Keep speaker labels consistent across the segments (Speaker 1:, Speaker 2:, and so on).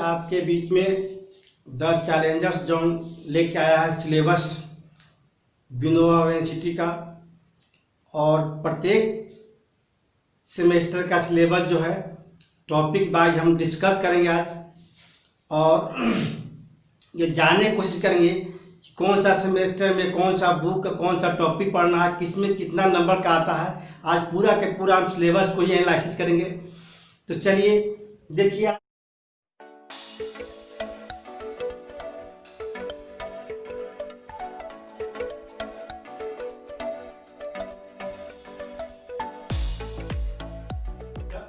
Speaker 1: आपके बीच में the Challengers zone लेके आया है सिलेबस विनोबा यूनिवर्सिटी का। और प्रत्येक सेमेस्टर का सिलेबस जो है टॉपिक वाइज हम डिस्कस करेंगे आज, और ये जानने की कोशिश करेंगे कि कौन सा सेमेस्टर में कौन सा बुक का कौन सा टॉपिक पढ़ना है, किसमें कितना नंबर का आता है। आज पूरा के पूरा हम सिलेबस को ही एनालिसिस करेंगे। तो चलिए देखिए,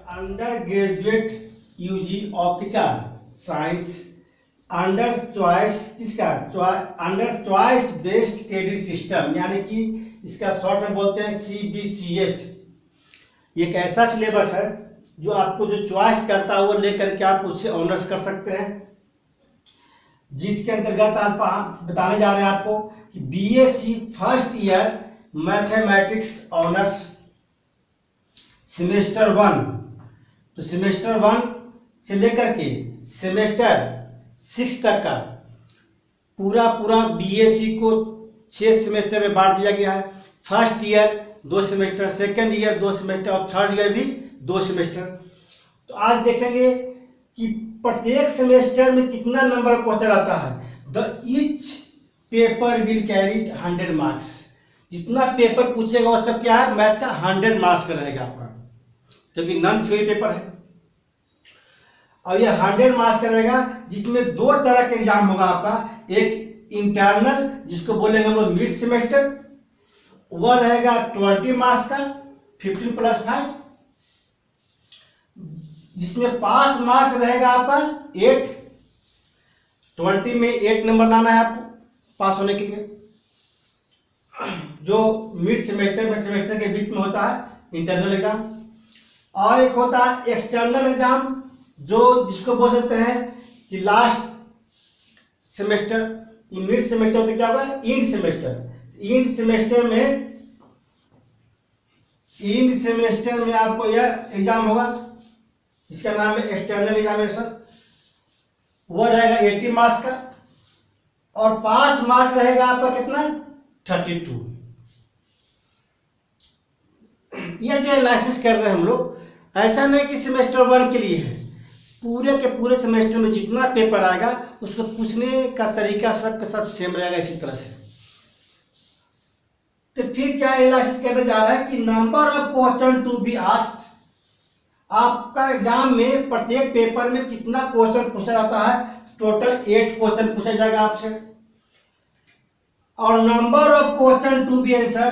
Speaker 1: under graduate UG optical science under choice किसका under choice based credit system, यानी कि इसका शॉर्ट में बोलते हैं CBCS। एक ऐसा सिलेबस है जो आपको जो चॉइस करता है वो लेकर के आप उससे ऑनर्स कर सकते हैं, जिसके अंतर्गत आज बताने जा रहे हैं आपको कि BSc first year mathematics honours semester 1। तो सेमेस्टर 1 से लेकर के सेमेस्टर 6 तक का पूरा BSc को 6 सेमेस्टर में बांट दिया गया है। First year 2 semester, second year 2 semester और थर्ड ईयर भी 2 सेमेस्टर। तो आज देखेंगे कि प्रत्येक सेमेस्टर में कितना नंबर क्वेश्चन आता है। The each paper will carry 100 marks. जितना पेपर पूछेगा वो सब क्या है, मैथ का 100 मार्क्स का रहेगा आपका, क्योंकि नॉन थ्योरी पेपर है। और ये 100 मार्क्स का रहेगा, जिसमें 2 तरह का एग्जाम होगा आपका। एक इंटरनल जिसको बोलेंगे हम लोग मिड सेमेस्टर, वह रहेगा 20 मार्क्स का 15 + 5, जिसमें पास मार्क रहेगा आपका 8। 20 में 8 नंबर लाना है आपको पास होने के लिए, जो मिड सेमेस्टर में सेमेस्टर के बीच में होता है इंटरनल एग्जाम। और एक होता है एक्सटर्नल एग्जाम, जो जिसको बोल सकते हैं कि लास्ट सेमेस्टर। मिड सेमेस्टर होता क्या होगा, इंड सेमेस्टर। इंड सेमेस्टर में आपको यह एग्जाम होगा जिसका नाम है एक्सटर्नल एग्जामिनेशन। वह रहेगा 80 मार्क्स का, और पास मार्क रहेगा आपका कितना, 32। यह जो एनालिसिस कर रहे हैं हम लोग, ऐसा नहीं कि सेमेस्टर 1 के लिए है, पूरे के पूरे सेमेस्टर में जितना पेपर आएगा उसको पूछने का तरीका सब का सब सेम रहेगा इसी तरह से। तो फिर क्या एनालिसिस करने जा रहा है कि number of question to be asked. आपका एग्जाम में प्रत्येक पेपर में कितना क्वेश्चन पूछा जाता है, टोटल 8 क्वेश्चन पूछा जाएगा आपसे। और number of question to be answer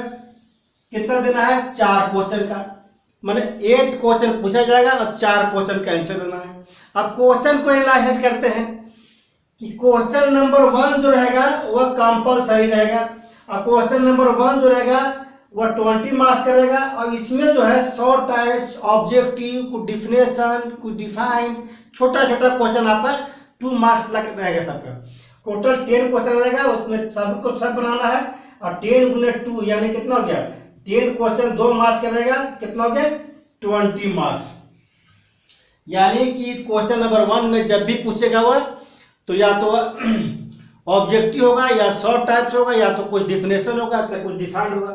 Speaker 1: कितना देना है, 4 क्वेश्चन का, माने 8 क्वेश्चन पूछा जाएगा और 4 क्वेश्चन का आंसर देना है। अब क्वेश्चन को एनालिसिस करते हैं कि क्वेश्चन नंबर 1 जो रहेगा वह कंपलसरी रहेगा, और क्वेश्चन नंबर 1 जो रहेगा वह 20 मार्क्स का रहेगा। और इसमें जो है 100 टाइप्स, ऑब्जेक्टिव, कुछ डिफिनेशन, कुछ डिफाइन, छोटा छोटा क्वेश्चन आपका 2 मार्क्स तक रहेगा सबका। टोटल 10 क्वेश्चन रहेगा, उसमें सबको सब बनाना है। और 10 × 2 यानी कितना हो गया, 10 क्वेश्चन 2 मार्क्स का रहेगा, कितना हो गया 20 मार्क्स। यानी कि क्वेश्चन नंबर 1 में जब भी पूछेगा वह, तो या तो ऑब्जेक्टिव होगा, या 100 टाइप्स होगा, या तो कुछ डिफिनेशन होगा, या कुछ डिफाइंड होगा,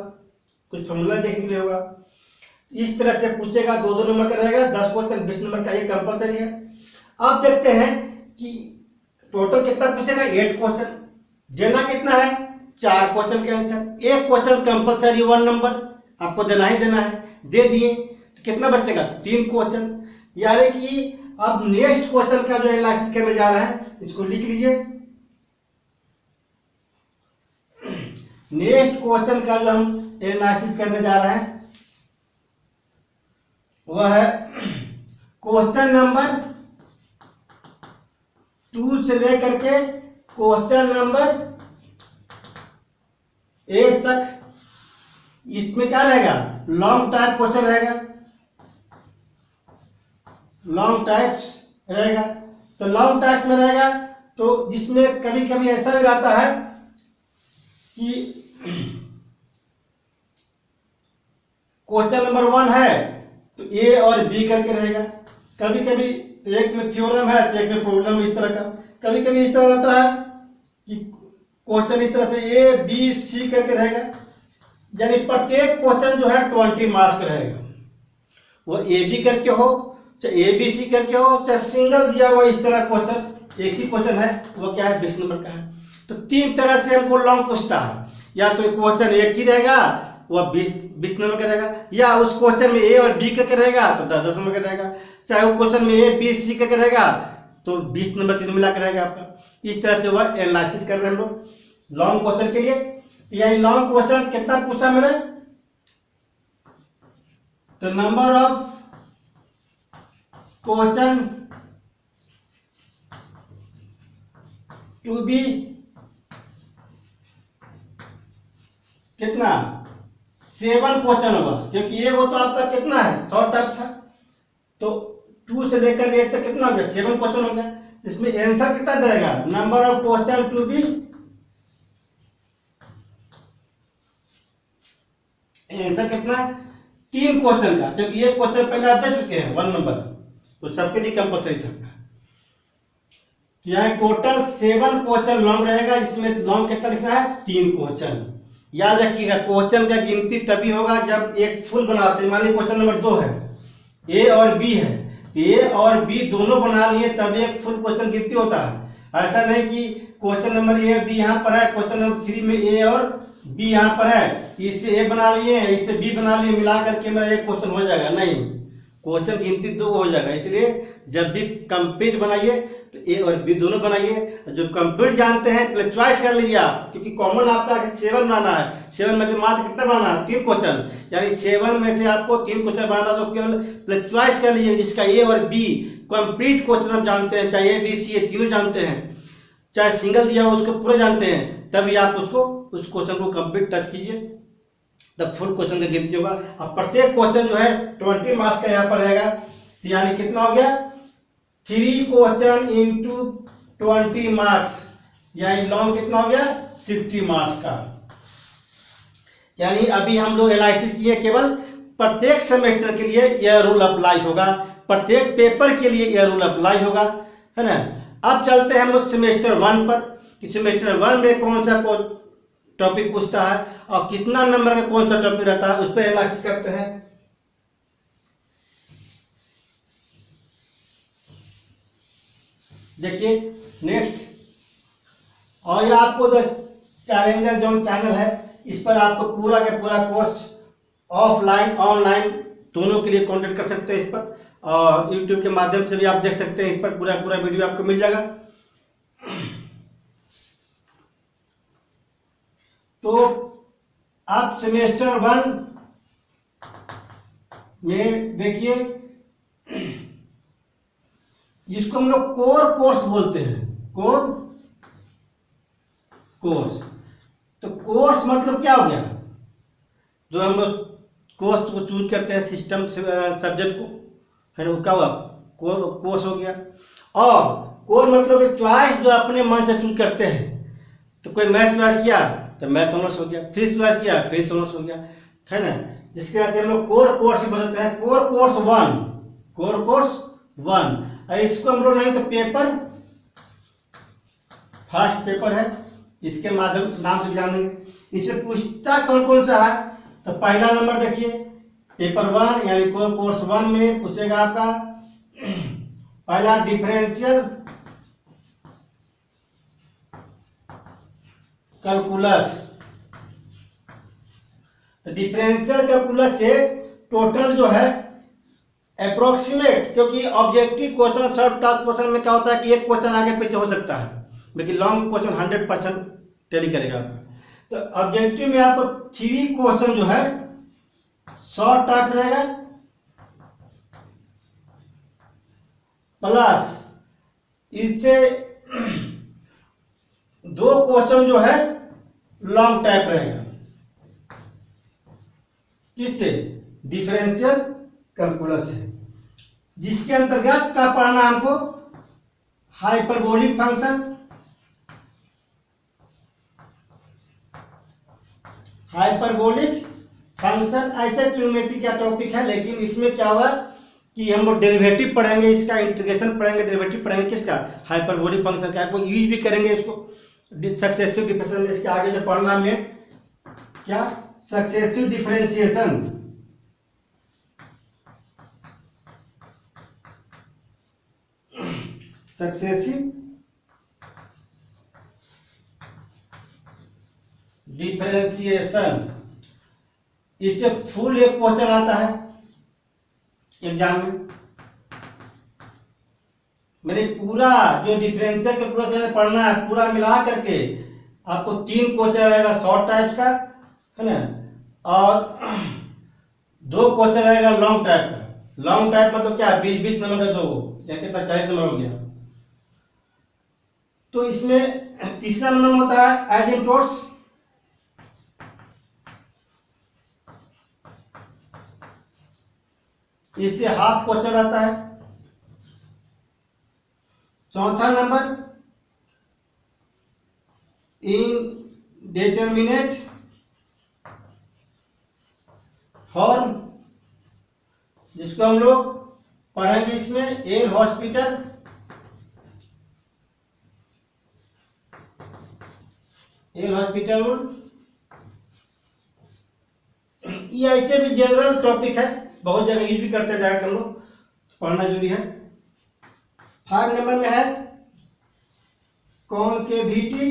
Speaker 1: कुछ फॉर्मूला देखने के लिए होगा। इस तरह से पूछेगा। 2-2 नंबर का रहेगा, 10 क्वेश्चन 20 नंबर का, ये कंपलसरी है। अब देखते हैं कि टोटल कितना पूछेगा, 8 क्वेश्चन, देना कितना है, 4 क्वेश्चन के आंसर। एक क्वेश्चन कंपलसरी 1 नंबर आपको देना ही देना है, दे दिए तो कितना बचेगा, 3 क्वेश्चन। यानी कि अब नेक्स्ट क्वेश्चन का जो एनालिसिस करने जा रहा है, इसको लिख लीजिए। नेक्स्ट क्वेश्चन का जो हम एनालिसिस करने जा रहे हैं वह है क्वेश्चन नंबर 2 से लेकर के क्वेश्चन नंबर 8 तक। इसमें क्या रहेगा, लॉन्ग टाइप क्वेश्चन रहेगा, लॉन्ग टाइप्स रहेगा। तो लॉन्ग टाइप्स में रहेगा, तो जिसमें कभी कभी ऐसा भी रहता है कि क्वेश्चन नंबर 1 है तो A और B करके रहेगा, कभी कभी एक में थ्योरम है तो एक में प्रॉब्लम इस तरह का। कभी कभी इस तरह रहता है कि क्वेश्चन इस तरह से ए बी सी करके रहेगा, यानी प्रत्येक क्वेश्चन जो है 20 मार्क्स का रहेगा। वो ए बी करके हो चाहे ए बी सी करके हो चाहे सिंगल दिया हुआ इस तरह क्वेश्चन, एक ही क्वेश्चन है वो क्या है 20 नंबर का है। तो 3 तरह से हमको लॉन्ग पूछता है, या तो क्वेश्चन एक ही रहेगा वह 20 नंबर का रहेगा, या उस क्वेश्चन में ए और बी करके रहेगा तो 10 नंबर का रहेगा, चाहे वो क्वेश्चन में ए बी सी करके रहेगा तो 20 नंबर तीनों मिला कर रहेगा आपका। इस तरह से वह एनालिसिस कर रहे हैं हम लोग लॉन्ग क्वेश्चन के लिए। तो यानी लॉन्ग क्वेश्चन कितना पूछा मैंने, तो number of question to be कितना 7 क्वेश्चन होगा, क्योंकि ये वो तो आपका कितना है शॉर्ट टाइप था, तो 2 से लेकर 8 तक कितना हो गया 7 क्वेश्चन हो गया। इसमें आंसर कितना देगा, number of question to be, answer कितना 3 क्वेश्चन का, क्योंकि ये क्वेश्चन पहले आप दे चुके हैं 1 नंबर, तो सबके लिए कंपलसरी था। यहाँ टोटल 7 क्वेश्चन लॉन्ग रहेगा, इसमें लॉन्ग कितना लिखना है 3 क्वेश्चन। याद रखिएगा क्वेश्चन का गिनती तभी होगा जब एक फुल बनाते हैं। मान लीजिए क्वेश्चन नंबर 2 है, ए और बी है, ए और बी दोनों बना लिए तब एक फुल क्वेश्चन गिनती होता है। ऐसा नहीं कि क्वेश्चन नंबर ए बी यहाँ पर है, क्वेश्चन नंबर 3 में ए और बी यहाँ पर है, इससे ए बना लिए इससे बी बना लिए, मिला करके मेरा एक क्वेश्चन हो जाएगा, नहीं, क्वेश्चन गिनती 2 हो जाएगा। इसलिए जब भी कंप्लीट बनाइए तो ए और बी दोनों बनाइए। जो कंप्लीट जानते हैं पहले चॉइस कर लीजिए आप, क्योंकि कॉमन आपका 7 बनाना है, 7 में से मात्र कितना बनाना है 3 क्वेश्चन, यानी 7 में से आपको 3 क्वेश्चन बनाना, तो केवल पहले चॉइस कर लीजिए जिसका ए और बी कंप्लीट क्वेश्चन हम जानते हैं, चाहे ए बी सी ये तीनों जानते हैं, चाहे सिंगल दिया हो उसको पूरे जानते हैं, तभी आप उसको उस क्वेश्चन को कंप्लीट टच कीजिए, तब फुल क्वेश्चन का गिनती होगा। अब प्रत्येक क्वेश्चन जो है 20 मार्क्स का यहाँ पर रहेगा, तो यानी कितना हो गया 3 क्वेश्चन इंटू 20 मार्क्स, यानी लॉन्ग कितना हो गया 60 मार्क्स का। यानी अभी हम लोग एनालिसिस किए, केवल प्रत्येक सेमेस्टर के लिए यह रूल अप्लाई होगा, प्रत्येक पेपर के लिए यह रूल अप्लाई होगा, है ना। अब चलते हैं हम लोग सेमेस्टर 1 पर, कि सेमेस्टर 1 में कौन सा टॉपिक पूछता है और कितना नंबर का कौन सा टॉपिक रहता है, उस पर एनालिसिस करते हैं। देखिए नेक्स्ट, और ये आपको जो चैलेंजर जोन चैनल है, इस पर आपको पूरा का पूरा कोर्स ऑफलाइन ऑनलाइन दोनों के लिए कांटेक्ट कर सकते हैं इस पर, और यूट्यूब के माध्यम से भी आप देख सकते हैं, इस पर पूरा पूरा वीडियो आपको मिल जाएगा। तो आप सेमेस्टर 1 में देखिए, जिसको हम लोग कोर कोर्स बोलते हैं, कोर कोर्स। तो कोर्स मतलब क्या हो गया, जो हम लोग कोर्स को चूज करते हैं सिस्टम सब्जेक्ट को, है ना, क्या हुआ कोर्स हो गया। और कोर मतलब चॉइस जो अपने मन से चूज करते हैं, तो कोई मैथ चॉइस किया तो मैथ ऑनर्स हो गया, फिजिक्स चॉइस किया फिजिक्स ऑनर्स हो गया, है ना। जिसके वजह से हम लोग कोर कोर्स बोलते हैं, कोर कोर्स 1, कोर कोर्स 1। इसको हम लोग नहीं तो पेपर फर्स्ट पेपर है, इसके माध्यम नाम से जानेंगे। इससे पूछता कौन कौन सा है, तो पहला नंबर देखिए पेपर 1 यानी कोर्स 1 में पूछेगा आपका पहला डिफरेंशियल कैलकुलस। तो डिफरेंशियल कैलकुलस से टोटल जो है अप्रोक्सीमेट, क्योंकि objective question short type question में क्या होता है कि एक क्वेश्चन आगे पीछे हो सकता है, लेकिन लॉन्ग क्वेश्चन 100% टैली करेगा आपका। तो ऑब्जेक्टिव में आपको 3 क्वेश्चन जो है शॉर्ट टाइप रहेगा, प्लस इससे 2 क्वेश्चन जो है लॉन्ग टाइप रहेगा, किससे डिफरेंशियल कैलकुलस से, जिसके अंतर्गत क्या पढ़ना हमको हाइपरबोलिक फंक्शन, हाइपरबोलिक फंक्शन ऐसे ट्रिग्नोमेट्री का टॉपिक है। लेकिन इसमें क्या हुआ कि हम लोग डेरिवेटिव पढ़ेंगे, इसका इंटीग्रेशन पढ़ेंगे, डेरिवेटिव पढ़ेंगे किसका, हाइपरबोलिक फंक्शन का, को यूज भी करेंगे इसको सक्सेसिव डिफरेंशियल में। इसके आगे जो पढ़ना है क्या, सक्सेसिव डिफरेंशिएशन, सक्सेसिव डिफरेंशिएशन, इससे फुल एक क्वेश्चन आता है एग्जाम में। मैंने पूरा जो डिफरेंशियल कैलकुलस पढ़ना है पूरा मिला करके आपको 3 क्वेश्चन रहेगा शॉर्ट टाइप का, है ना, और 2 क्वेश्चन रहेगा लॉन्ग टाइप का। लॉन्ग टाइप मतलब क्या, 20-20 नंबर का 2, कितना 40 नंबर हो गया। तो इसमें तीसरा नंबर होता है एजिम्प्टोट्स, इससे हाफ क्वेश्चन आता है। चौथा नंबर इनडेटरमिनेट फॉर्म, जिसको हम लोग पढ़ेंगे इसमें L hospital, L hospital rule. ये ऐसे भी जनरल टॉपिक है, बहुत जगह यूज भी करते हैं डायरेक्ट हम लोग, पढ़ना जरूरी है। 5 नंबर में है कॉनकेविटी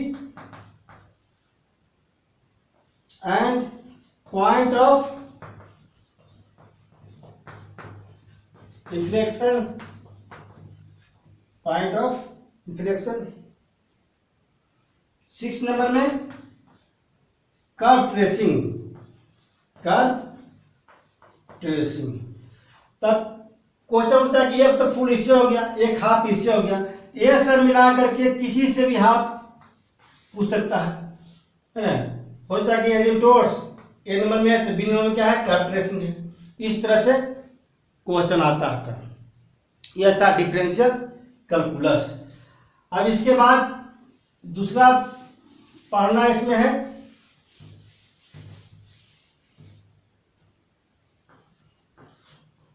Speaker 1: and point of inflection, point of inflection. 6 number में कर्व ट्रेसिंग, कर्व ट्रेसिंग। तब क्वेश्चन होता है कि एक तो फुल इससे हो गया, एक हाफ इससे हो गया, ये सब मिला करके किसी से भी हाफ पूछ सकता है ना। होता है कि एजिम्प्टोट्स ए नंबर में है तो बी नंबर में क्या है, कर्व ट्रेसिंग है। इस तरह से क्वेश्चन आता है। यह था डिफरेंशियल कैलकुलस। अब इसके बाद दूसरा पढ़ना इसमें है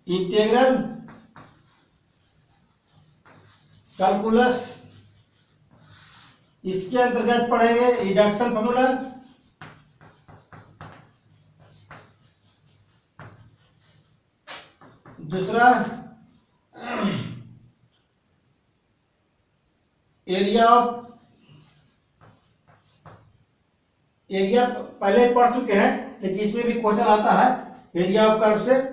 Speaker 1: इंटीग्रल कैलकुलस। इसके अंतर्गत पढ़ेंगे रिडक्शन फॉर्मूला, दूसरा एरिया ऑफ, एरिया पहले पढ़ चुके हैं लेकिन इसमें भी क्वेश्चन आता है एरिया ऑफ कर्व से।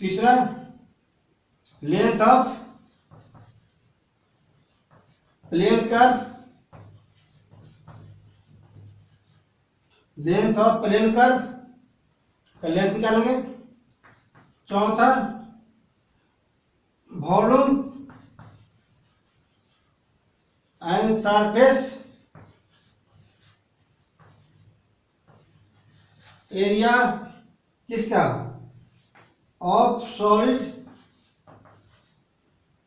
Speaker 1: तीसरा length of plane curve, length of plane curve का लेंथ निकालेंगे। चौथा वॉल्यूम एंड सरफेस एरिया किसका, ऑफ सॉलिड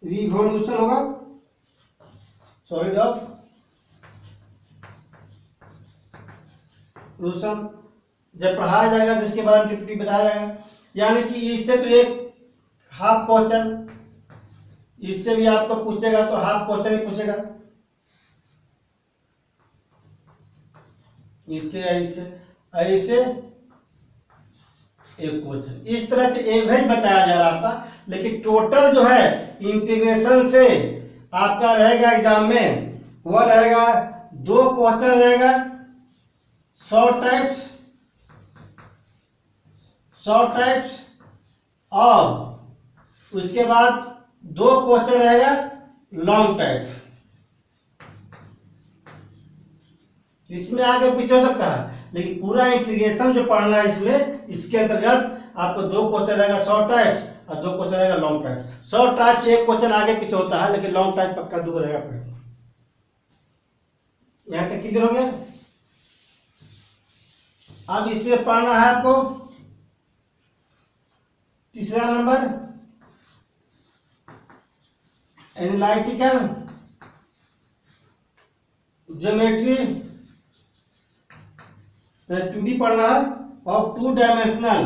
Speaker 1: रिवॉल्यूशन होगा, सॉलिड ऑफ रिवॉल्यूशन जब पढ़ाया जाएगा तो इसके बारे में टिप्पणी बताया जाएगा। यानी कि इससे तो एक हाफ क्वेश्चन, इससे भी आपको पूछेगा तो हाफ क्वेश्चन ही पूछेगा, इससे ऐसे ऐसे एक क्वेश्चन। इस तरह से एवरेज बताया जा रहा था, लेकिन टोटल जो है इंटीग्रेशन से आपका रहेगा एग्जाम में, वह रहेगा 2 क्वेश्चन रहेगा शॉर्ट टाइप्स और उसके बाद 2 क्वेश्चन रहेगा लॉन्ग टाइप। इसमें आगे पीछे हो सकता है लेकिन पूरा इंटीग्रेशन जो पढ़ना है इसमें, इसके अंतर्गत आपको 2 क्वेश्चन रहेगा शॉर्ट टाइप और 2 क्वेश्चन रहेगा लॉन्ग टाइप। शॉर्ट टाइप एक क्वेश्चन आगे पीछे होता है लेकिन लॉन्ग टाइप पक्का 2 रहेगा। यहां तक क्लियर हो गया। अब इसमें पढ़ना है आपको तीसरा नंबर एनालिटिकल ज्योमेट्री, 2D पढ़ना है। Of two dimensional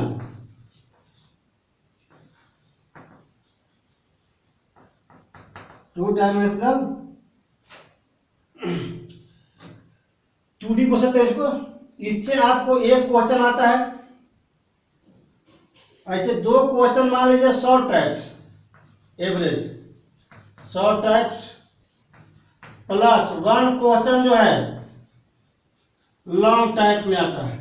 Speaker 1: two D बोल सकते हैं इसको। इससे आपको एक क्वेश्चन आता है, ऐसे दो क्वेश्चन मान लीजिए 100 types, average 100 types plus 1 question जो है लॉन्ग टाइप में आता है।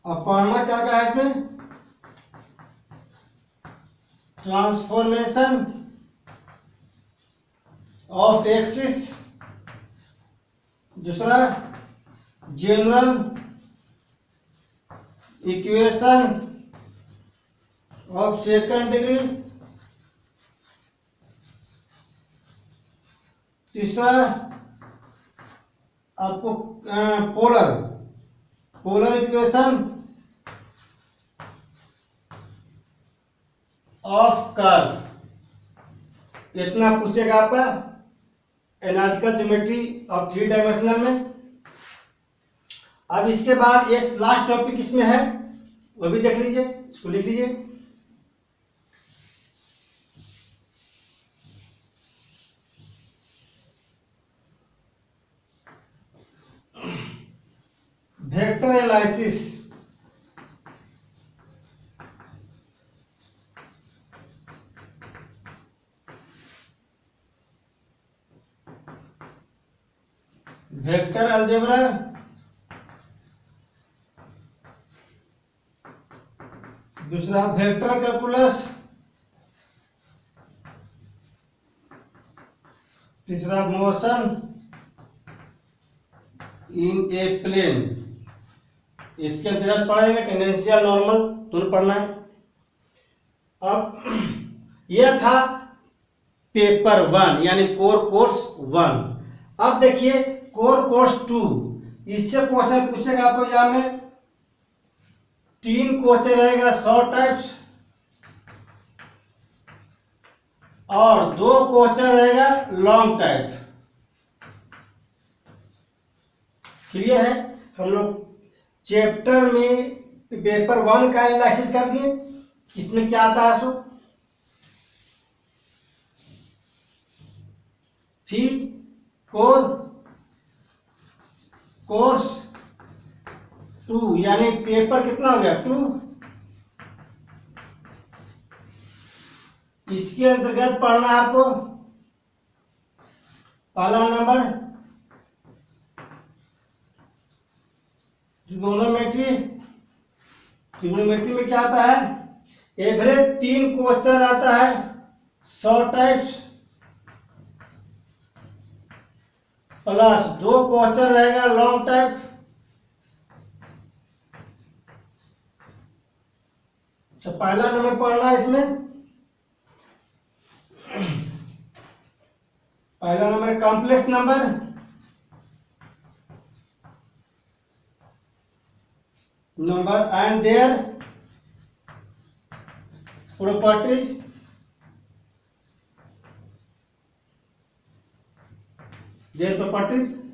Speaker 1: अब पढ़ना क्या क्या है इसमें, ट्रांसफॉर्मेशन ऑफ एक्सिस, दूसरा general equation of second degree, तीसरा आपको पोलर इक्वेशन ऑफ कर्व। इतना पूछेगा आपका एनालिटिकल ज्योमेट्री ऑफ 3 डायमेंशनल में। अब इसके बाद एक लास्ट टॉपिक इसमें है, वो भी देख लीजिए, इसको लिख लीजिए। Vector analysis. वेक्टर अलजेब्रा, दूसरा वेक्टर कैलकुलस, तीसरा मोशन इन ए प्लेन। इसके अंतर्गत पढ़ेंगे टेंडेंशियल नॉर्मल, दोनों पढ़ना है। अब यह था पेपर 1 यानी कोर कोर्स 1। अब देखिए कोर कोर्स 2, इससे क्वेश्चन पूछेगा आपको एग्जाम में। 3 क्वेश्चन रहेगा 100 टाइप्स और 2 क्वेश्चन रहेगा लॉन्ग टाइप। क्लियर है? हम लोग चैप्टर में पेपर 1 का एनालिसिस कर दिए, इसमें क्या आता है सो। फिर कोर्स 2 यानी पेपर कितना हो गया 2। इसके अंतर्गत पढ़ना है आपको पहला नंबर ट्रिग्नोमेट्री। ट्रिग्नोमेट्री में क्या आता है, एवरेज 3 क्वेश्चन आता है 100 टाइप्स प्लस 2 क्वेश्चन रहेगा लॉन्ग टाइप। तो पहला नंबर पढ़ना है इसमें, पहला number complex number and their properties.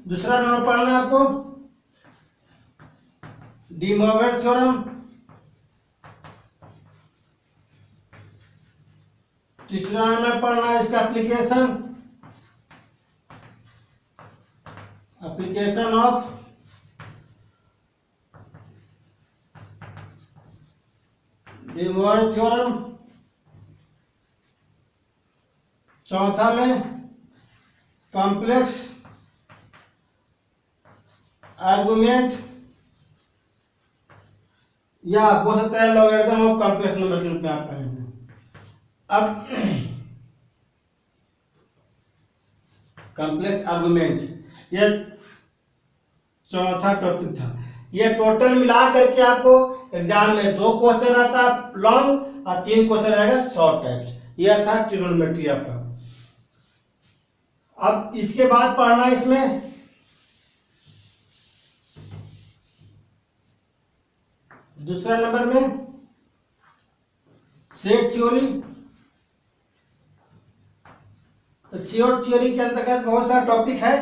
Speaker 1: दूसरा नंबर पढ़ना है आपको डी मॉर्गन थ्योरम। तीसरा नंबर पढ़ना है इसका application of De Morgan theorem. चौथा में कॉम्प्लेक्स आर्गुमेंट या बोल सकता है लॉगरिथम ऑफ कॉम्प्लेक्स नंबर के रूप में आप पढ़ेंगे। अब कॉम्प्लेक्स आर्गुमेंट ये चौथा टॉपिक था। ये टोटल मिला करके आपको एग्जाम में 2 क्वेश्चन आता है लॉन्ग और 3 क्वेश्चन रहेगा शॉर्ट टाइप्स। यह था ट्रिग्नोमेट्री आपका। अब इसके बाद पढ़ना इसमें दूसरा नंबर में सेट थ्योरी। तो सेट थ्योरी के अंतर्गत बहुत सारा टॉपिक है,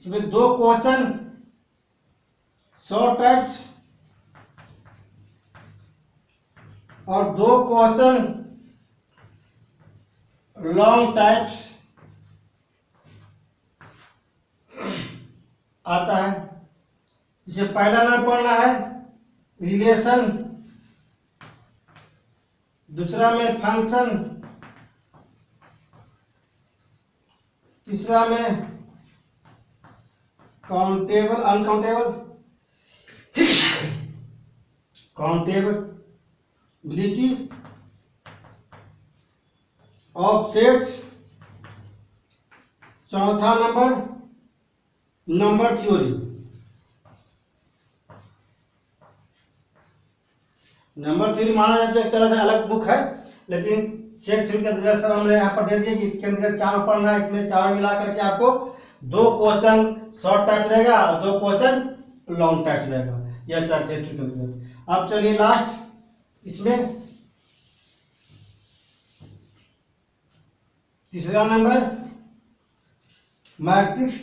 Speaker 1: इसमें 2 क्वेश्चन शॉर्ट टाइप्स और 2 क्वेश्चन लॉन्ग टाइप्स आता है। जिसे पहला नंबर पढ़ना है रिलेशन, दूसरा में फंक्शन, तीसरा में काउंटेबल अनकाउंटेबल, काउंटेबिलिटी, ऑफसेट्स, चौथा नंबर थ्योरी। नंबर थ्योरी माना जाता है एक तरह से अलग बुक है, लेकिन सेट थ्योरी के अंदर सब हमने यहाँ पर दे दिया कि इसके अंदर 4 पढ़ना है। इसमें 4 मिला करके आपको 2 क्वेश्चन शॉर्ट टाइप रहेगा और 2 क्वेश्चन लॉन्ग टाइप रहेगा। यह सेट थ्योरी के अंदर। अब चलिए लास्ट इसमें तीसरा नंबर मैट्रिक्स,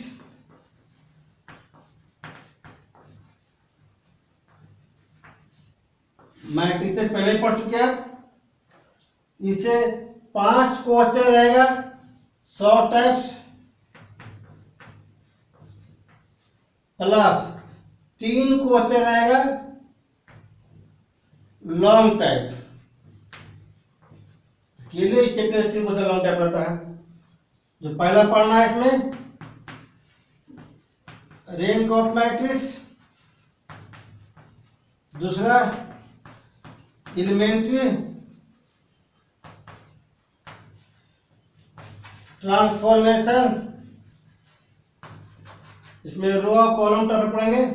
Speaker 1: मैट्रिक्स से पहले पढ़ चुके हैं। इसे 5 क्वेश्चन रहेगा शॉर्ट टाइप्स प्लस 3 क्वेश्चन रहेगा लॉन्ग टाइप। अकेले चैप्टर 3 क्वेश्चन लॉन्ग टाइप रहता है। जो पहला पढ़ना है इसमें रैंक ऑफ मैट्रिक्स, दूसरा एलिमेंट्री ट्रांसफॉर्मेशन, इसमें रो और कॉलम टॉपिक पढ़ेंगे,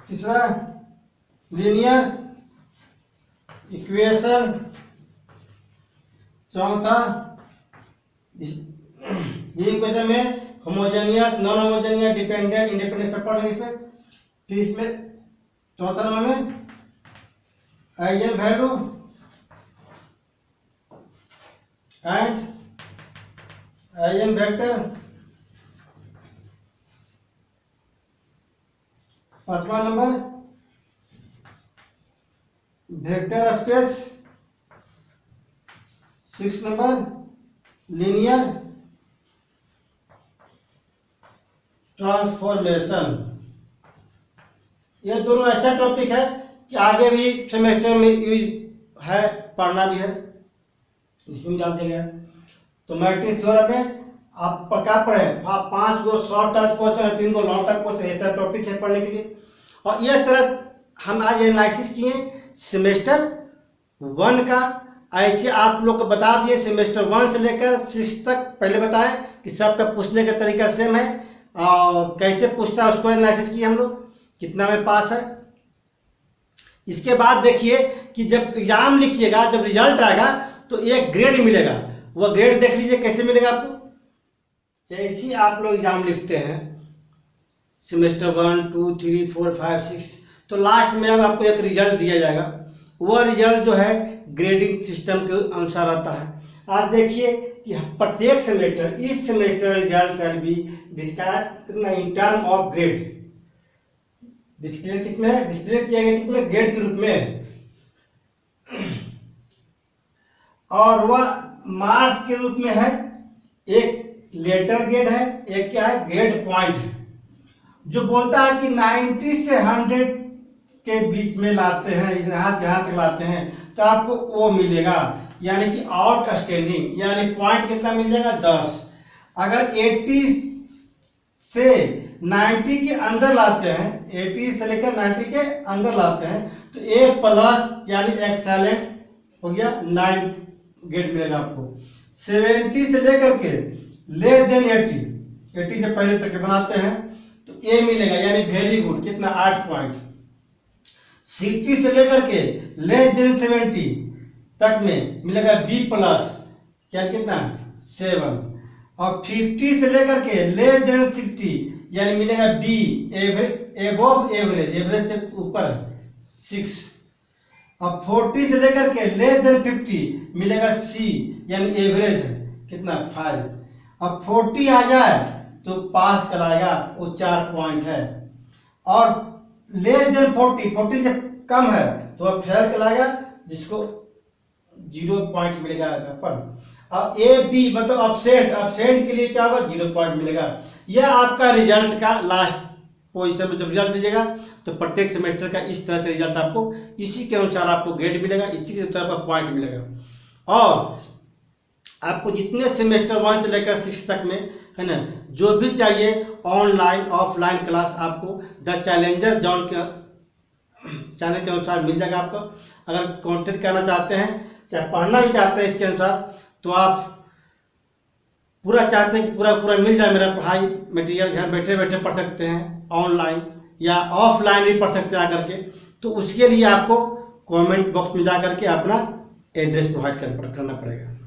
Speaker 1: तीसरा लीनियर इक्वेशन, चौथा ये इक्वेशन में homogeneous non homogeneous dependent independent सब पढ़ेंगे इसमें। फिर इसमें चौथा नंबर में eigen value and eigen vector, पांचवा number vector space, 6 number linear transformation. ये दोनों ऐसा टॉपिक है कि आगे भी सेमेस्टर में यूज है, पढ़ना भी है, इसमें डाल दिया गया। तो मैट्रिक्स थ्योरम में आप क्या पढ़े 5 गो शॉर्ट टाइप क्वेश्चन है, 3 गो लॉन्ग टाइप क्वेश्चन, ऐसा टॉपिक है पढ़ने के लिए। और यह तरह हम आज एनालिसिस किए सेमेस्टर 1 का। ऐसे आप लोग को बता दिए सेमेस्टर 1 से लेकर 6 तक पहले बताएं कि सबका पूछने का तरीका सेम है और कैसे पूछता है उसको एनालिसिस किए हम लोग, कितना में पास है। इसके बाद देखिए कि जब एग्जाम लिखिएगा, जब रिजल्ट आएगा तो एक ग्रेड मिलेगा। वह ग्रेड देख लीजिए कैसे मिलेगा आपको। जैसे आप लोग एग्जाम लिखते हैं सेमेस्टर 1, 2, 3, 4, 5, 6, तो लास्ट में अब आपको एक रिजल्ट दिया जाएगा। वह रिजल्ट जो है ग्रेडिंग सिस्टम के अनुसार आता है। आज देखिए कि प्रत्येक सेमेस्टर इस semester result shall be describe in term of grade. Disclaimer किसमें है? डिस्क्लेयर किया गया किसमें? ग्रेड के रूप में। और वह मार्क्स के रूप में है। एक लेटर ग्रेड है, एक क्या है ग्रेड पॉइंट है, जो बोलता है कि 90 से 100 के बीच में लाते हैं, इस यहाँ तक लाते हैं तो आपको वो मिलेगा, यानी कि आउटस्टैंडिंग, यानी पॉइंट कितना मिल जाएगा 10। अगर 80 से 90 के अंदर लाते हैं, 80 से लेकर 90 के अंदर लाते हैं तो ए प्लस यानी एक्सेलेंट हो गया, 9 ग्रेड मिलेगा आपको। 70 से लेकर के लेस देन 80 से पहले तक बनाते हैं तो ए मिलेगा, यानी वेरी गुड, कितना 8 पॉइंट। 60 से लेकर के लेस देन 70 तक में मिलेगा बी प्लस, क्या कितना 7। और 50 से लेकर के लेस देन 60 यानी मिलेगा बी एबोव एवरेज, एवरेज से ऊपर है 6। अब 40 से लेकर के लेस देन 50 मिलेगा सी, यानी एवरेज है कितना 5। अब 40 आ जाए तो पास कराएगा, वो 4 पॉइंट है। और लेस देन 40 से कम है तो अब फेल कराएगा, जिसको 0 पॉइंट मिलेगा पर। अब ए बी मतलब अपसेंट के लिए क्या होगा, 0 पॉइंट मिलेगा। यह आपका रिजल्ट का लास्ट पोजीशन में जब रिजल्ट दीजिएगा तो प्रत्येक सेमेस्टर का इस तरह से रिजल्ट आपको, इसी के अनुसार आपको ग्रेड मिलेगा, इसी के अनुसार आपको पॉइंट मिलेगा। और आपको जितने सेमेस्टर 1 से लेकर 6 तक में है ना, जो भी चाहिए ऑनलाइन ऑफलाइन क्लास आपको द चैलेंजर जॉन के चैनल के अनुसार मिल जाएगा आपको। अगर कांटेक्ट करना चाहते हैं, चाहे पढ़ना भी चाहते हैं इसके अनुसार, तो आप पूरा चाहते हैं कि पूरा मिल जाए मेरा पढ़ाई मटेरियल, घर बैठे बैठे पढ़ सकते हैं, ऑनलाइन या ऑफलाइन भी पढ़ सकते हैं आकर के। तो उसके लिए आपको कमेंट बॉक्स में जा करके अपना एड्रेस प्रोवाइड करना पड़ेगा।